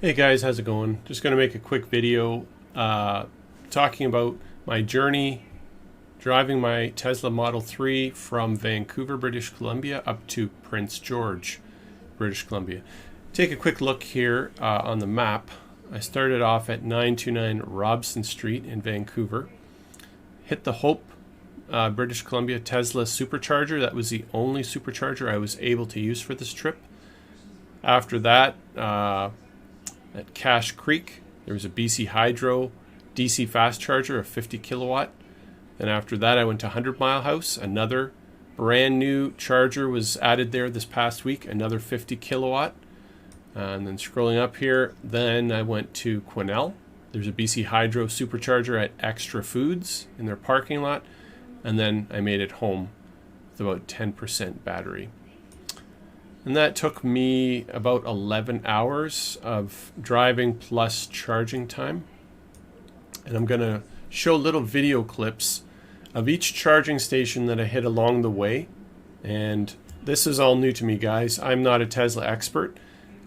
Hey guys, how's it going? Just going to make a quick video talking about my journey driving my Tesla Model 3 from Vancouver, British Columbia up to Prince George, British Columbia. Take a quick look here on the map. I started off at 929 Robson Street in Vancouver. Hit the Hope, British Columbia Tesla supercharger. That was the only supercharger I was able to use for this trip. After that, at Cache Creek, there was a BC Hydro DC fast charger of 50 kilowatt. Then after that, I went to 100 Mile House. Another brand new charger was added there this past week, another 50 kilowatt. And then scrolling up here, then I went to Quesnel. There's a BC Hydro supercharger at Extra Foods in their parking lot. And then I made it home with about 10% battery. And that took me about 11 hours of driving plus charging time. And I'm going to show little video clips of each charging station that I hit along the way. And this is all new to me, guys. I'm not a Tesla expert.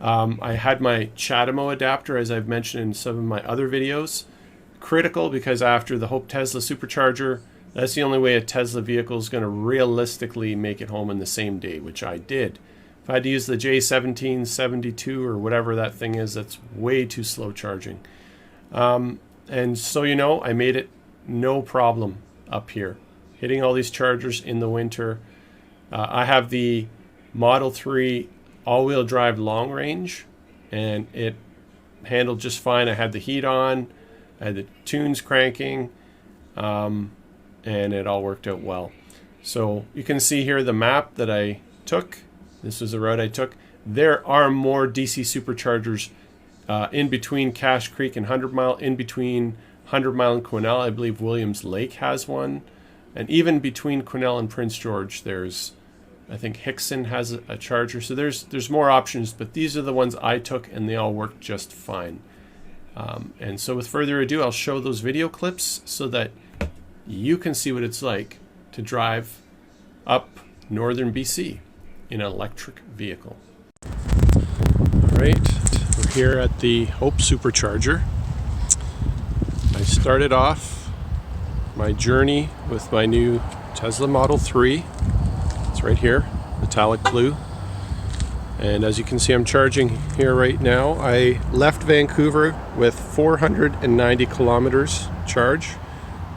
I had my CHAdeMO adapter, as I've mentioned in some of my other videos. Critical because after the Hope Tesla supercharger, that's the only way a Tesla vehicle is going to realistically make it home in the same day, which I did. If I had to use the J1772 or whatever that thing is, that's way too slow charging. And so, you know, I made it no problem up here, hitting all these chargers in the winter. I have the Model 3 all-wheel drive long range, and it handled just fine. I had the heat on, I had the tunes cranking, and it all worked out well. So you can see here the map that I took. This was the route I took. There are more DC superchargers in between Cache Creek and 100 Mile, in between 100 Mile and Quesnel. I believe Williams Lake has one. And even between Quesnel and Prince George, there's, I think Hickson has a charger. So there's more options, but these are the ones I took, and they all work just fine. And so with further ado, I'll show those video clips so that you can see what it's like to drive up northern BC in an electric vehicle. All right, we're here at the Hope Supercharger. I started off my journey with my new Tesla Model 3. It's right here, metallic blue. And as you can see, I'm charging here right now. I left Vancouver with 490 kilometers charge.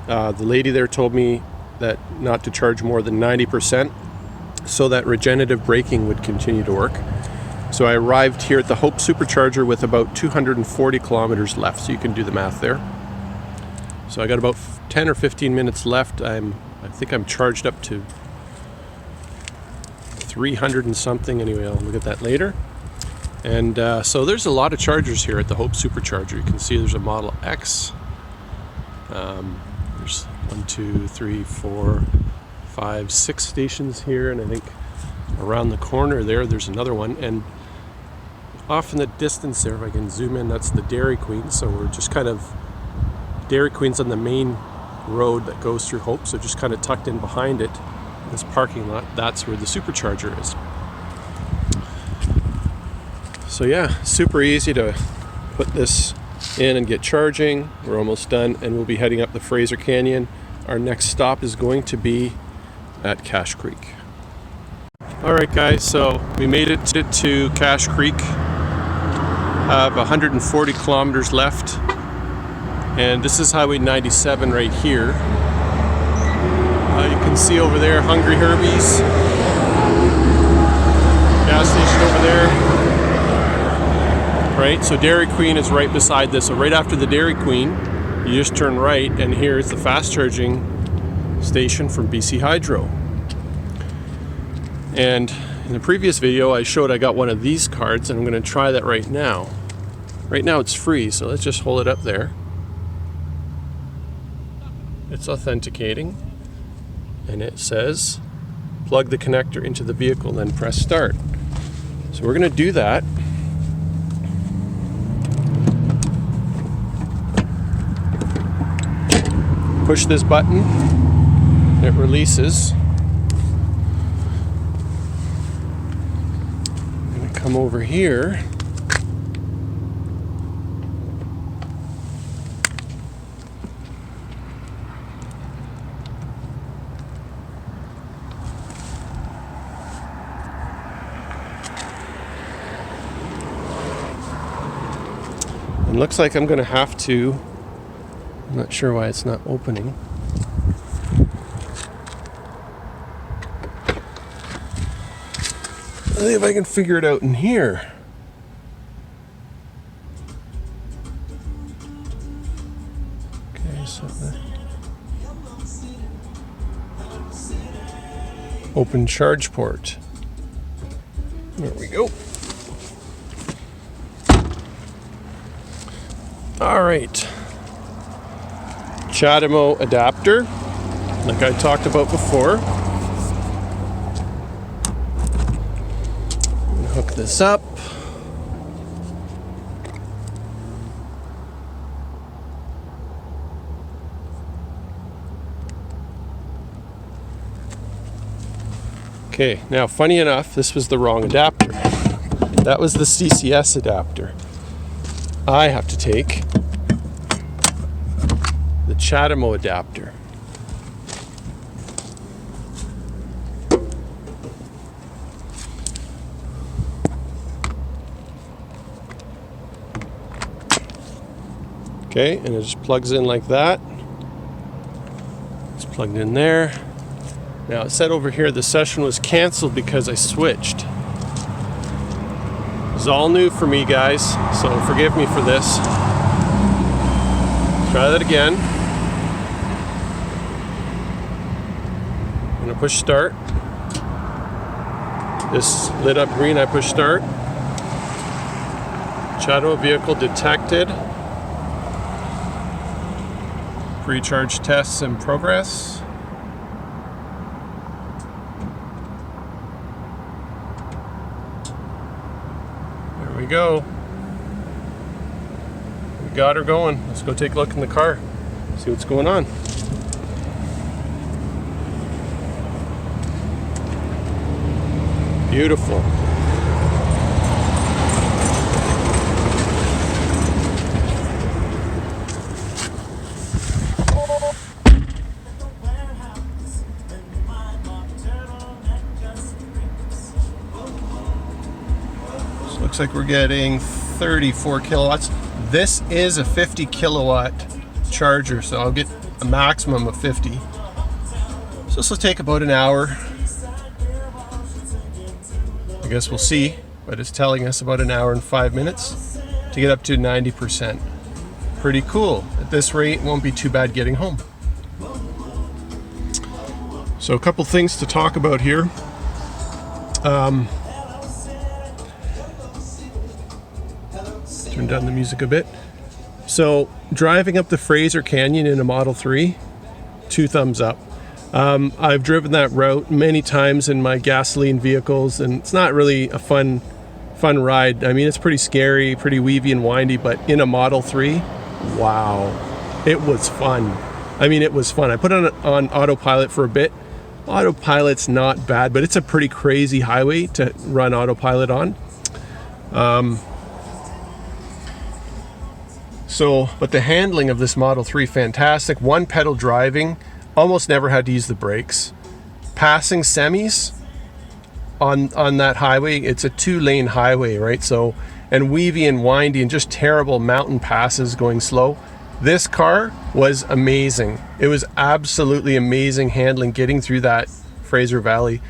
The lady there told me that not to charge more than 90%. So that regenerative braking would continue to work. So I arrived here at the Hope Supercharger with about 240 kilometers left, so you can do the math there. So I got about 10 or 15 minutes left. I think I'm charged up to 300 and something. Anyway, I'll look at that later. And so there's a lot of chargers here at the Hope Supercharger. You can see there's a Model X. There's 1, 2, 3, 4, 5, 6 stations here, and I think around the corner there's another one. And off in the distance there, if I can zoom in, that's the Dairy Queen. So we're just kind of, Dairy Queen's on the main road that goes through Hope, so just kind of tucked in behind it, this parking lot, that's where the supercharger is. So yeah, super easy to put this in and get charging. We're almost done, and we'll be heading up the Fraser Canyon. Our next stop is going to be at Cache Creek. Alright guys, so we made it to Cache Creek. Have 140 kilometers left, and this is Highway 97 right here. You can see over there Hungry Herbie's gas station over there. Right, so Dairy Queen is right beside this. So right after the Dairy Queen, you just turn right, and here's the fast charging station from BC Hydro. And in the previous video I showed I got one of these cards, and I'm going to try that right now. Right now it's free, so let's just hold it up there. It's authenticating, and it says plug the connector into the vehicle and then press start. So we're going to do that. Push this button, it releases. I'm going to come over here. It looks like I'm going to have to, I'm not sure why it's not opening. Let's see if I can figure it out in here. Okay, so open charge port. There we go. All right, CHAdeMO adapter, like I talked about before. I'm gonna hook this up. Okay, now funny enough, this was the wrong adapter. That was the CCS adapter. I have to take the CHAdeMO adapter. Okay, and it just plugs in like that. It's plugged in there. Now it said over here the session was canceled because I switched. It's all new for me, guys, so forgive me for this. Try that again. I'm gonna push start. This lit up green, I push start. CHAdeMO vehicle detected. Pre-charge tests in progress. There we go. We got her going. Let's go take a look in the car, see what's going on. Beautiful. Looks like we're getting 34 kilowatts. This is a 50 kilowatt charger, so I'll get a maximum of 50. So this will take about an hour. I guess we'll see, but it's telling us about an hour and 5 minutes to get up to 90%. Pretty cool. At this rate, it won't be too bad getting home. So a couple things to talk about here. Turn down the music a bit. So driving up the Fraser Canyon in a Model 3, 2 thumbs up. I've driven that route many times in my gasoline vehicles, and it's not really a fun ride. I mean, it's pretty scary, pretty weavy and windy, but in a Model 3, wow, it was fun. I mean, it was fun. I put it on autopilot for a bit. Autopilot's not bad, but it's a pretty crazy highway to run autopilot on. But the handling of this Model 3, fantastic. One pedal driving, almost never had to use the brakes. Passing semis on that highway, it's a 2-lane highway, right? So, and weavy and windy and just terrible mountain passes going slow. This car was amazing. It was absolutely amazing handling getting through that Fraser Valley.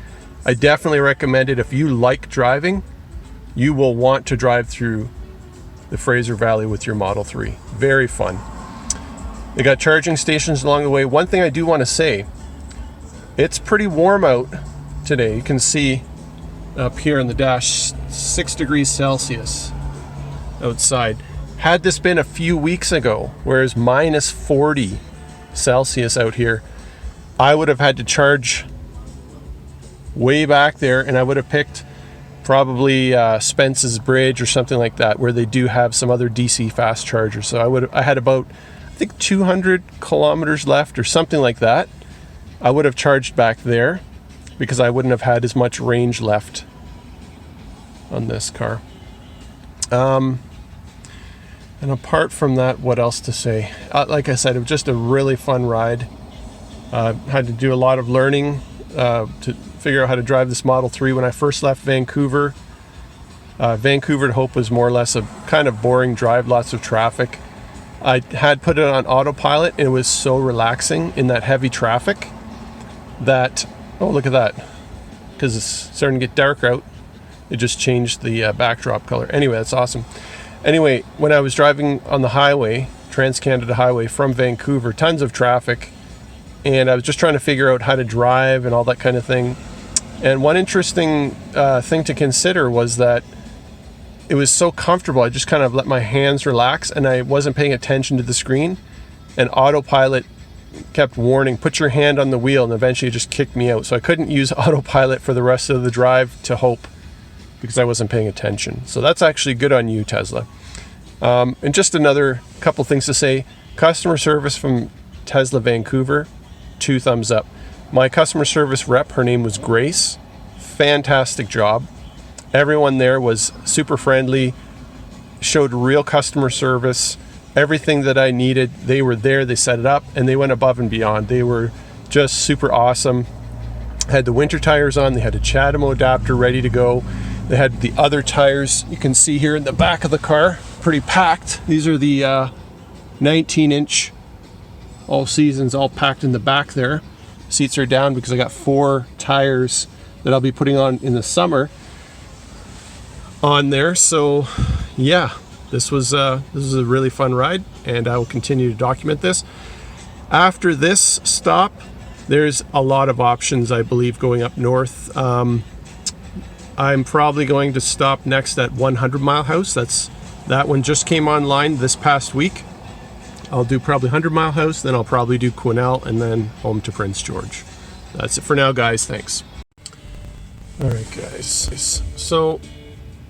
I definitely recommend it. If you like driving, you will want to drive through the Fraser Valley with your Model 3. Very fun. They got charging stations along the way. One thing I do want to say, it's pretty warm out today. You can see up here on the dash, 6 degrees Celsius outside. Had this been a few weeks ago, where it's minus 40 Celsius out here, I would have had to charge way back there, and I would have picked probably Spence's Bridge or something like that, where they do have some other DC fast chargers. So I had about, I think, 200 kilometers left or something like that. I would have charged back there because I wouldn't have had as much range left on this car. And apart from that, what else to say? Like I said, it was just a really fun ride. Had to do a lot of learning to figure out how to drive this Model 3. When I first left Vancouver, Vancouver to Hope was more or less a kind of boring drive, lots of traffic. I had put it on autopilot, and it was so relaxing in that heavy traffic that, oh, look at that, because it's starting to get dark out. It just changed the backdrop color. Anyway, that's awesome. Anyway, when I was driving on the highway, Trans-Canada Highway from Vancouver, tons of traffic, and I was just trying to figure out how to drive and all that kind of thing. And one interesting thing to consider was that it was so comfortable. I just kind of let my hands relax, and I wasn't paying attention to the screen, and autopilot kept warning, put your hand on the wheel, and eventually it just kicked me out. So I couldn't use autopilot for the rest of the drive to Hope because I wasn't paying attention. So that's actually good on you, Tesla. And just another couple things to say. Customer service from Tesla Vancouver, 2 thumbs up. My customer service rep, her name was Grace. Fantastic job. Everyone there was super friendly, showed real customer service. Everything that I needed, they were there, they set it up, and they went above and beyond. They were just super awesome. Had the winter tires on, they had a CHAdeMO adapter ready to go. They had the other tires you can see here in the back of the car, pretty packed. These are the 19-inch all seasons, all packed in the back there. Seats are down because I got 4 tires that I'll be putting on in the summer on there. So yeah, this was a really fun ride, and I will continue to document this. After this stop, there's a lot of options, I believe, going up north. I'm probably going to stop next at 100 Mile House. That one just came online this past week. I'll do probably 100 Mile House, then I'll probably do Quesnel, and then home to Prince George. That's it for now, guys. Thanks. All right, guys. So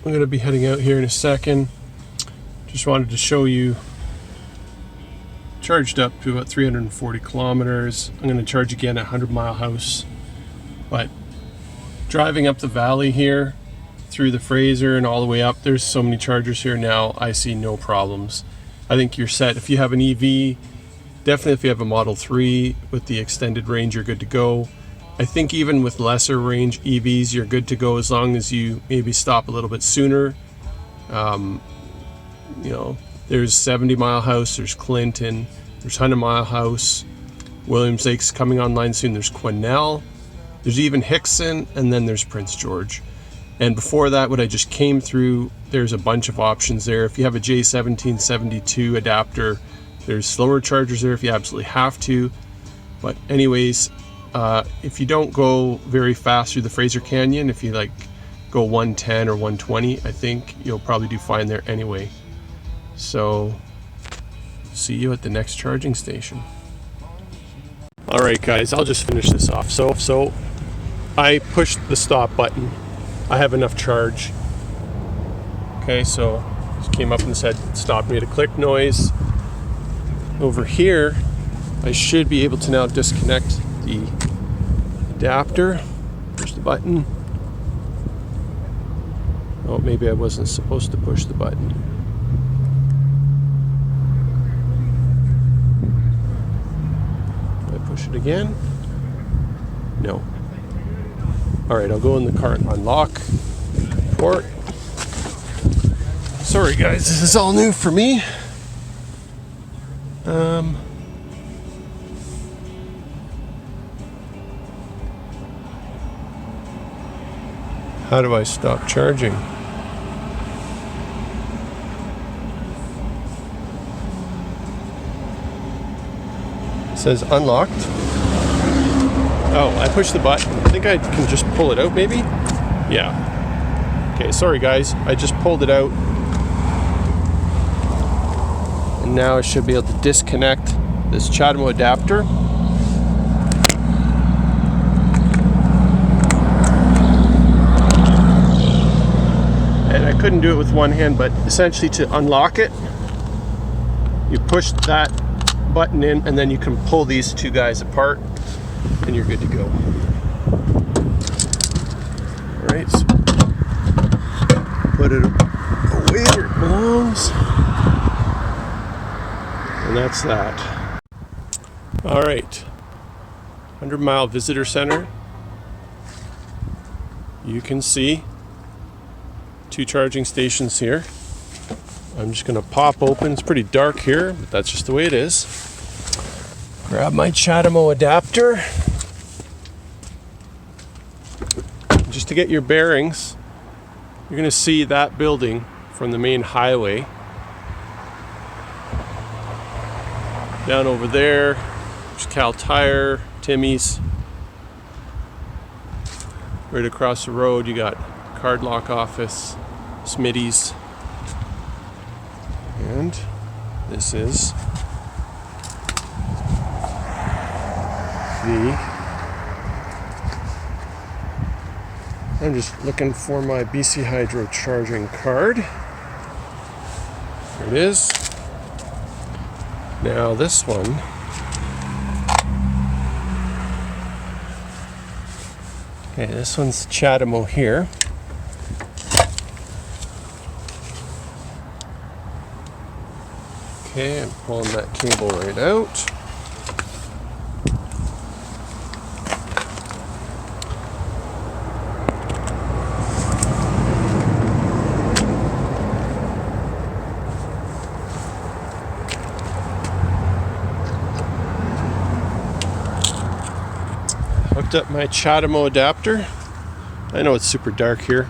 I'm going to be heading out here in a second. Just wanted to show you, charged up to about 340 kilometers. I'm going to charge again at 100 Mile House. But driving up the valley here through the Fraser and all the way up, there's so many chargers here now, I see no problems. I think you're set. If you have an EV, definitely if you have a Model 3 with the extended range, you're good to go. I think even with lesser range EVs, you're good to go as long as you maybe stop a little bit sooner. You know, there's 70 Mile House, there's Clinton, there's 100 Mile House, Williams Lake's coming online soon, there's Quesnel, there's even Hickson, and then there's Prince George. And before that, what I just came through, there's a bunch of options there. If you have a J1772 adapter, there's slower chargers there if you absolutely have to. But anyways, if you don't go very fast through the Fraser Canyon, if you like go 110 or 120, I think you'll probably do fine there anyway. So see you at the next charging station. All right, guys, I'll just finish this off. So I pushed the stop button. I have enough charge. Okay, so it came up and said stop, made a click noise. Over here, I should be able to now disconnect the adapter. Push the button. Oh, maybe I wasn't supposed to push the button. Do I push it again? No. All right, I'll go in the car and unlock port. Sorry guys, this is all new for me. How do I stop charging? says unlocked. Oh, I pushed the button. I think I can just pull it out maybe? Yeah. Okay, sorry guys. I just pulled it out. And now I should be able to disconnect this CHAdeMO adapter. And I couldn't do it with one hand, but essentially to unlock it, you push that button in and then you can pull these two guys apart and you're good to go. Alright, so put it away where it belongs. And that's that. Alright, 100 Mile Visitor Center. You can see 2 charging stations here. I'm just going to pop open. It's pretty dark here, but that's just the way it is. Grab my CHAdeMO adapter. Just to get your bearings, you're going to see that building from the main highway. Down over there, there's Cal Tire, Timmy's. Right across the road, you got Card Lock Office, Smitty's. And this is I'm just looking for my BC Hydro charging card. There it is. Now this one, okay, this one's CHAdeMO here. Okay, I'm pulling that cable right out. Hooked up my CHAdeMO adapter. I know it's super dark here.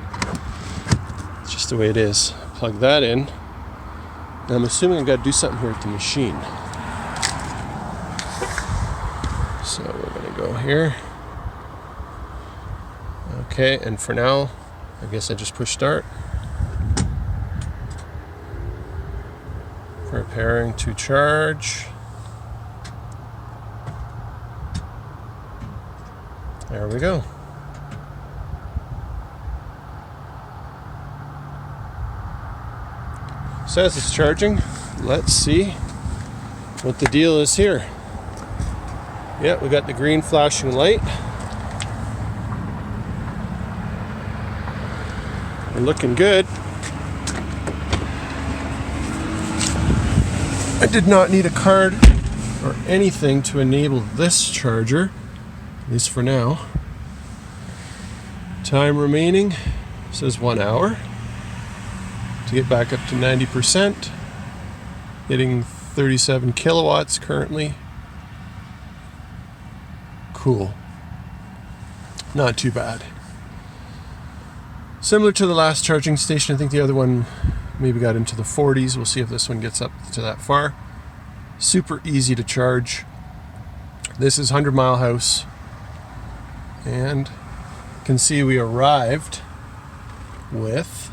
It's just the way it is. Plug that in. And I'm assuming I've got to do something here with the machine. So we're going to go here. Okay, and for now, I guess I just push start. Preparing to charge. There we go. Says it's charging. Let's see what the deal is here. Yeah, we got the green flashing light. We're looking good. I did not need a card or anything to enable this charger, at least for now. Time remaining says 1 hour. To get back up to 90%, getting 37 kilowatts currently. Cool. Not too bad. Similar to the last charging station, I think the other one maybe got into the 40s. We'll see if this one gets up to that far. Super easy to charge. This is 100 Mile House. And you can see we arrived with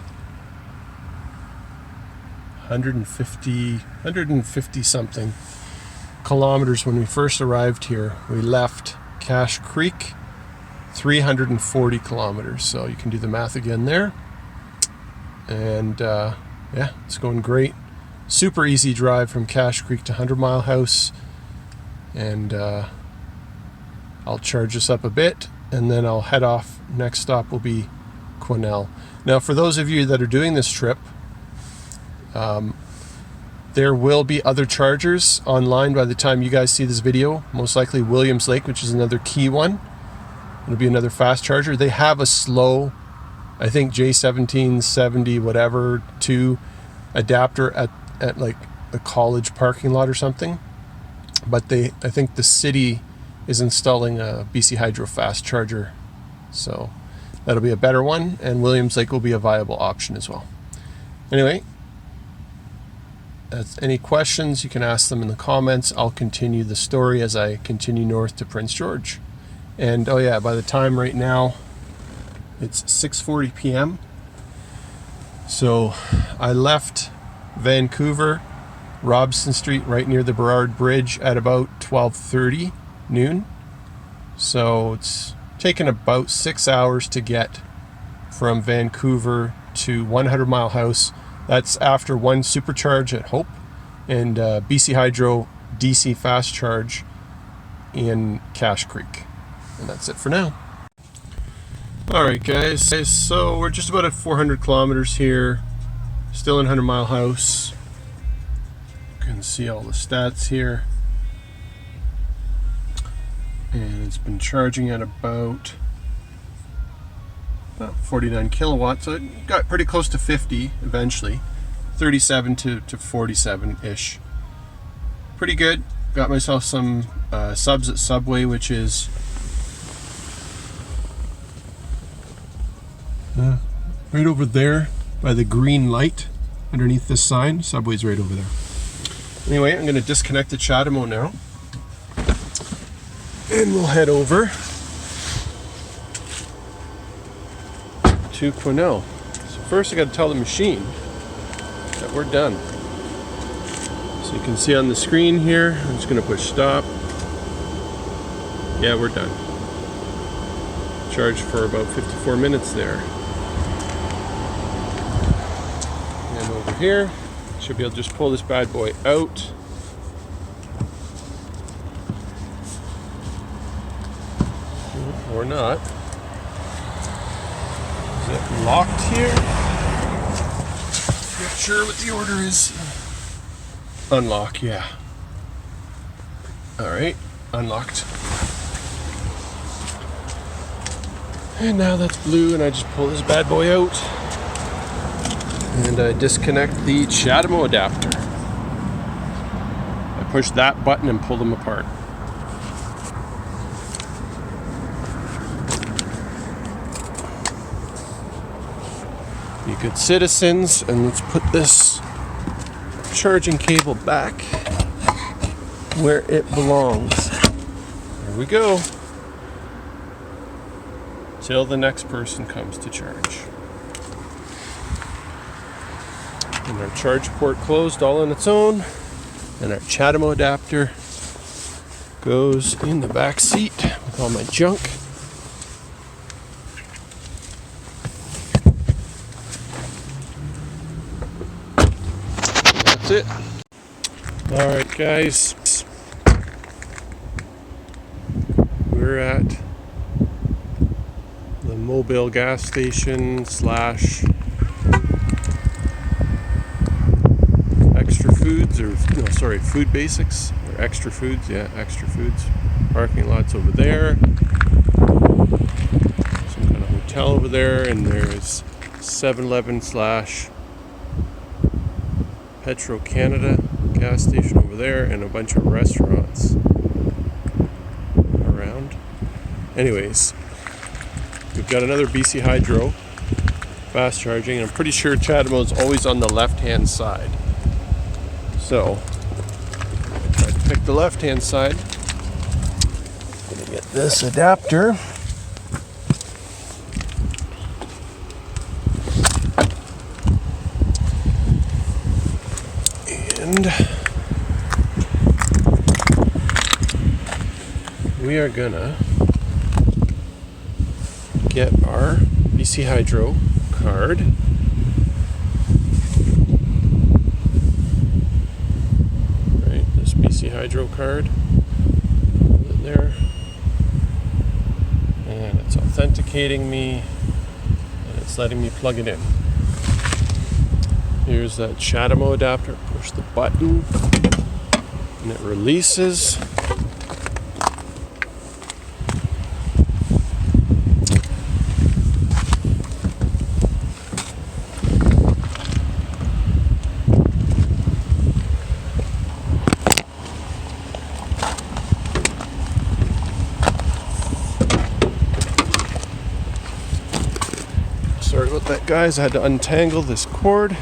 150 something kilometers when we first arrived here. We left Cache Creek, 340 kilometers. So you can do the math again there. And yeah, it's going great. Super easy drive from Cache Creek to 100 Mile House. And I'll charge this up a bit and then I'll head off. Next stop will be Quesnel. Now for those of you that are doing this trip, there will be other chargers online by the time you guys see this video. Most likely Williams Lake, which is another key one. It'll be another fast charger. They have a slow, I think J1770 whatever 2 adapter at like the college parking lot or something. But I think the city is installing a BC Hydro fast charger. So that'll be a better one, and Williams Lake will be a viable option as well. Anyway, any questions, you can ask them in the comments. I'll continue the story as I continue north to Prince George. And oh yeah, by the time right now, it's 6:40 p.m. So I left Vancouver, Robson Street, right near the Burrard Bridge at about 12:30 noon. So it's taken about 6 hours to get from Vancouver to 100 Mile House. That's after one supercharge at Hope and BC Hydro DC fast charge in Cache Creek. And that's it for now. Alright guys, so we're just about at 400 kilometers here, still in 100 Mile House. You can see all the stats here. And it's been charging at about 49 kilowatts, so it got pretty close to 50 eventually. 37 to 47-ish. Pretty good. Got myself some subs at Subway, which is right over there by the green light underneath this sign. Subway's right over there. Anyway, I'm going to disconnect the CHAdeMO now. And we'll head over to Quesnel. So first I got to tell the machine that we're done. So you can see on the screen here, I'm just going to push stop. Yeah, we're done. Charged for about 54 minutes there. And over here, should be able to just pull this bad boy out. Or not. Is it locked here? Not sure what the order is. Unlock, yeah. Alright, unlocked. And now that's blue, and I just pull this bad boy out. And I disconnect the CHAdeMO adapter. I push that button and pull them apart. You good citizens, and let's put this charging cable back where it belongs. There we go. Till the next person comes to charge. And our charge port closed all on its own, and our CHAdeMO adapter goes in the back seat with all my junk. That's it. Alright guys, we're at the Mobile gas station slash Extra Foods, or no, sorry, Food Basics, or Extra Foods, yeah, Extra Foods. Parking lot's over there. Some kind of hotel over there, and there's 7-Eleven slash Petro Canada gas station over there, and a bunch of restaurants around. Anyways, we've got another BC Hydro fast charging, and I'm pretty sure CHAdeMO is always on the left hand side. So I tried to pick the left hand side. I'm gonna get this adapter. And we are gonna get our BC Hydro card. Right, this BC Hydro card. Put it there. And it's authenticating me, and it's letting me plug it in. Here's that CHAdeMO adapter. Push the button and it releases. Sorry about that, guys. I had to untangle this cord.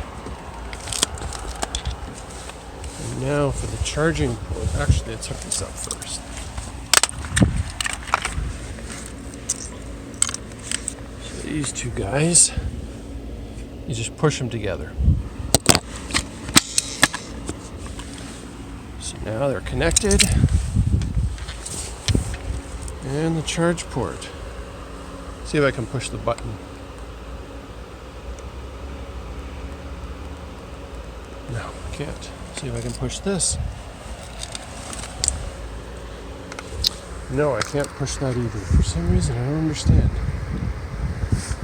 Now for the charging port. Actually, let's hook this up first. So these two guys, you just push them together. So now they're connected. And the charge port. See if I can push the button. No, I can't. See if I can push this. No, I can't push that either. For some reason, I don't understand.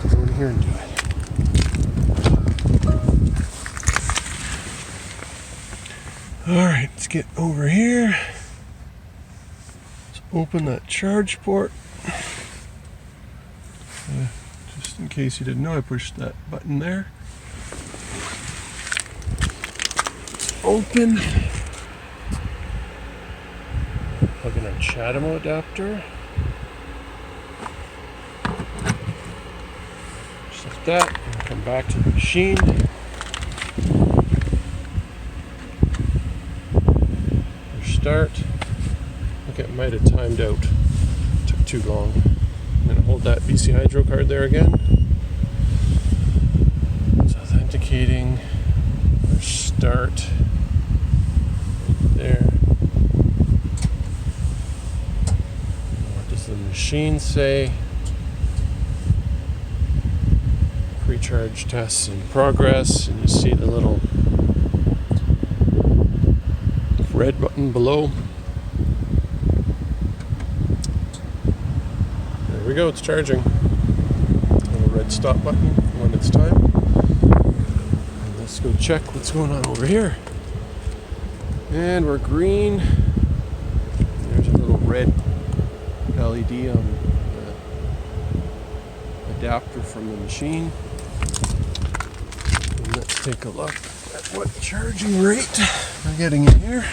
Go in here and do it. Alright, let's get over here. Let's open that charge port. Just in case you didn't know, I pushed that button there. Open. Plug in our CHAdeMO adapter. Just like that. And come back to the machine. Start. Okay, it might have timed out. Took too long. I'm going to hold that BC Hydro card there again. It's authenticating. Start. There. What does the machine say? Pre-charge tests in progress, and you see the little red button below. There we go, it's charging. Little red stop button when it's time. And let's go check what's going on over here. And we're green. There's a little red LED on the adapter from the machine. And let's take a look at what charging rate we're getting in here.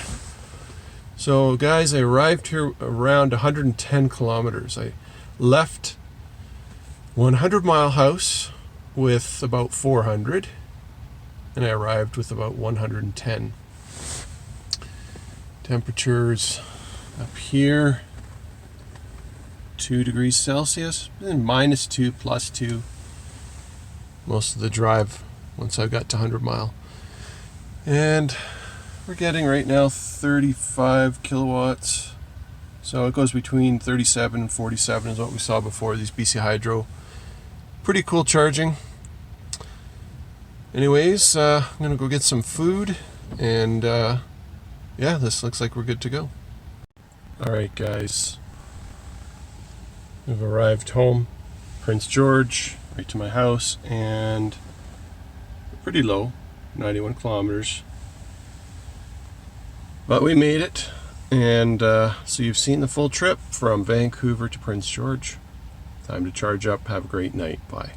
So guys, I arrived here around 110 kilometers. I left 100-mile house with about 400, and I arrived with about 110. Temperatures up here, 2 degrees Celsius, and -2, +2. Most of the drive once I got to 100 mile. And we're getting right now 35 kilowatts. So it goes between 37 and 47 is what we saw before, these BC Hydro. Pretty cool charging. Anyways, I'm gonna go get some food, and yeah, this looks like we're good to go. Alright guys, we've arrived home, Prince George, right to my house, and pretty low, 91 kilometers. But we made it, and so you've seen the full trip from Vancouver to Prince George. Time to charge up. Have a great night. Bye.